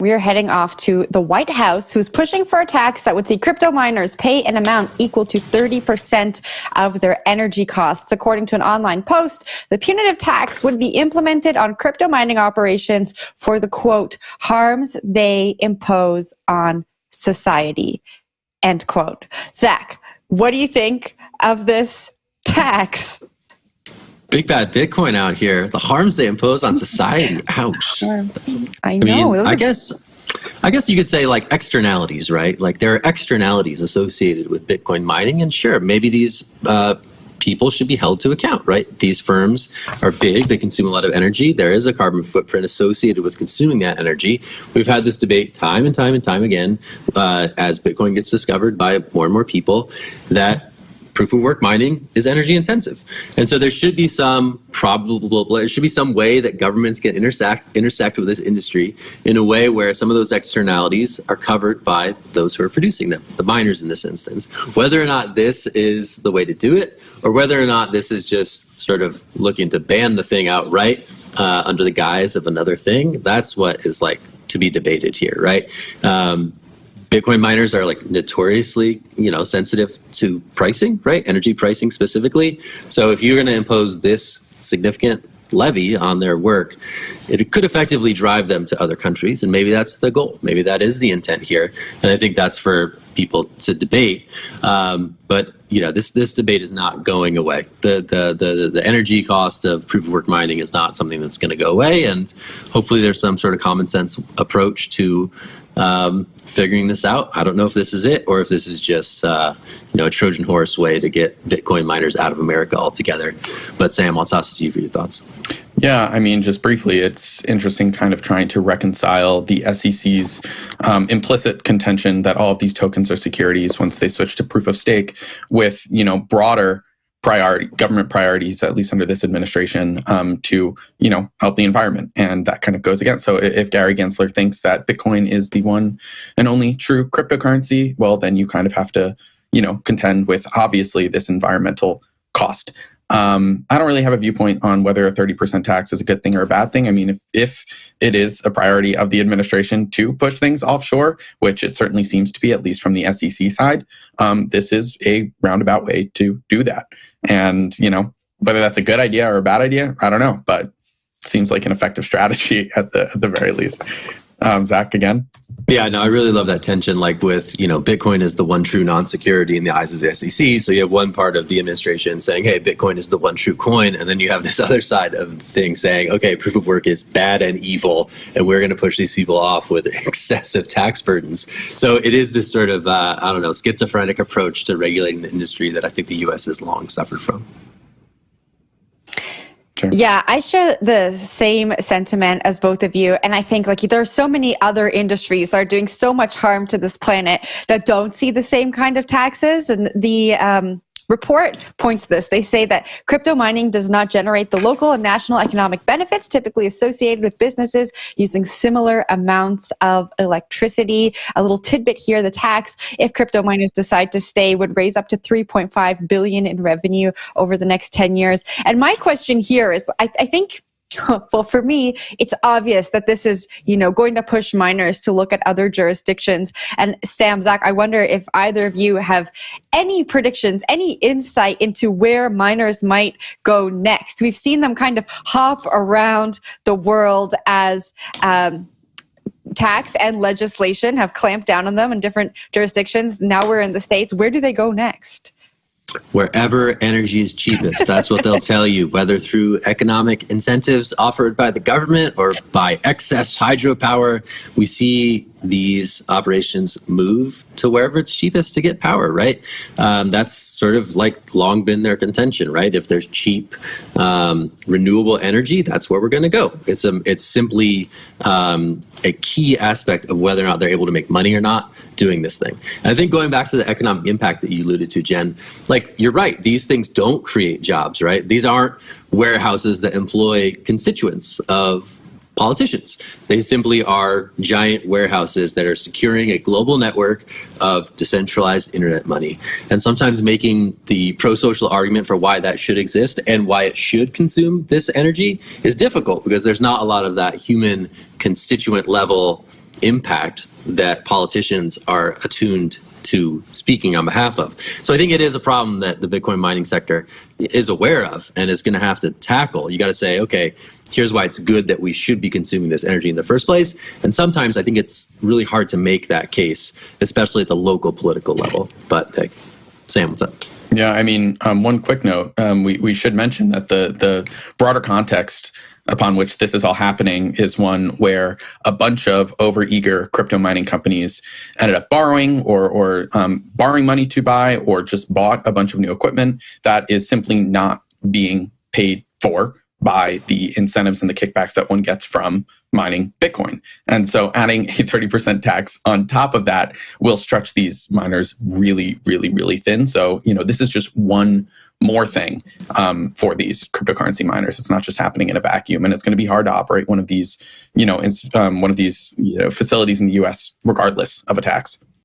We are heading off to the White House, who's pushing for a tax that would see crypto miners pay an amount equal to 30% of their energy costs. According to an online post, the punitive tax would be implemented on crypto mining operations for the, quote, harms they impose on society, end quote. Zach, what do you think of this tax? Big bad Bitcoin out here. The harms they impose on society. Ouch. I know. I guess you could say like externalities, right? Like there are externalities associated with Bitcoin mining, and sure, maybe these people should be held to account, right? These firms are big. They consume a lot of energy. There is a carbon footprint associated with consuming that energy. We've had this debate time and time and time again as Bitcoin gets discovered by more and more people that proof of work mining is energy intensive. And so there should be some way that governments can intersect with this industry in a way where some of those externalities are covered by those who are producing them, the miners in this instance. Whether or not this is the way to do it, or whether or not this is just sort of looking to ban the thing outright under the guise of another thing, that's what is like to be debated here, right? Bitcoin miners are like notoriously, sensitive to pricing, right? Energy pricing specifically. So if you're going to impose this significant levy on their work, it could effectively drive them to other countries. And maybe that's the goal. Maybe that is the intent here. And I think that's for people to debate. But this debate is not going away. The energy cost of proof of work mining is not something that's going to go away. And hopefully there's some sort of common sense approach to figuring this out. I don't know if this is it or if this is just a Trojan horse way to get Bitcoin miners out of America altogether. But Sam, I'll toss it to you for your thoughts. Yeah, just briefly, it's interesting kind of trying to reconcile the SEC's implicit contention that all of these tokens are securities once they switch to proof of stake with, broader government priorities, at least under this administration, to, help the environment. And that kind of goes against. So if Gary Gensler thinks that Bitcoin is the one and only true cryptocurrency, well, then you kind of have to, contend with obviously this environmental cost. I don't really have a viewpoint on whether a 30% tax is a good thing or a bad thing. If it is a priority of the administration to push things offshore, which it certainly seems to be, at least from the SEC side, this is a roundabout way to do that. And, whether that's a good idea or a bad idea, I don't know, but it seems like an effective strategy at the very least. Zach, again? Yeah, no, I really love that tension. Like with, Bitcoin is the one true non-security in the eyes of the SEC. So you have one part of the administration saying, hey, Bitcoin is the one true coin. And then you have this other side of things saying, okay, proof of work is bad and evil. And we're going to push these people off with excessive tax burdens. So it is this sort of, schizophrenic approach to regulating the industry that I think the U.S. has long suffered from. Sure. Yeah, I share the same sentiment as both of you. And I think there are so many other industries that are doing so much harm to this planet that don't see the same kind of taxes. And the report points to this. They say that crypto mining does not generate the local and national economic benefits typically associated with businesses using similar amounts of electricity. A little tidbit here, the tax, if crypto miners decide to stay, would raise up to $3.5 billion in revenue over the next 10 years. And my question here is, I think, well, for me, it's obvious that this is, going to push miners to look at other jurisdictions. And Sam, Zach, I wonder if either of you have any predictions, any insight into where miners might go next. We've seen them kind of hop around the world as tax and legislation have clamped down on them in different jurisdictions. Now we're in the States. Where do they go next? Wherever energy is cheapest. That's what they'll tell you, whether through economic incentives offered by the government or by excess hydropower. We see these operations move to wherever it's cheapest to get power, right? That's sort of long been their contention, right? If there's cheap renewable energy, that's where we're going to go. It's simply a key aspect of whether or not they're able to make money or not doing this thing. And I think going back to the economic impact that you alluded to, Jen, you're right. These things don't create jobs, right? These aren't warehouses that employ constituents of politicians. They simply are giant warehouses that are securing a global network of decentralized internet money. And sometimes making the pro-social argument for why that should exist and why it should consume this energy is difficult because there's not a lot of that human constituent level impact that politicians are attuned to speaking on behalf of. So I think it is a problem that the Bitcoin mining sector is aware of and is going to have to tackle. You got to say, okay, here's why it's good that we should be consuming this energy in the first place. And sometimes I think it's really hard to make that case, especially at the local political level. But hey, Sam, what's up? Yeah, I mean, one quick note, we should mention that the broader context upon which this is all happening is one where a bunch of overeager crypto mining companies ended up borrowing or borrowing money to buy or just bought a bunch of new equipment that is simply not being paid for by the incentives and the kickbacks that one gets from mining Bitcoin. And so adding a 30% tax on top of that will stretch these miners really, really, really thin. So, this is just one more thing for these cryptocurrency miners. It's not just happening in a vacuum, and it's going to be hard to operate one of these, facilities in the U.S. regardless of a tax.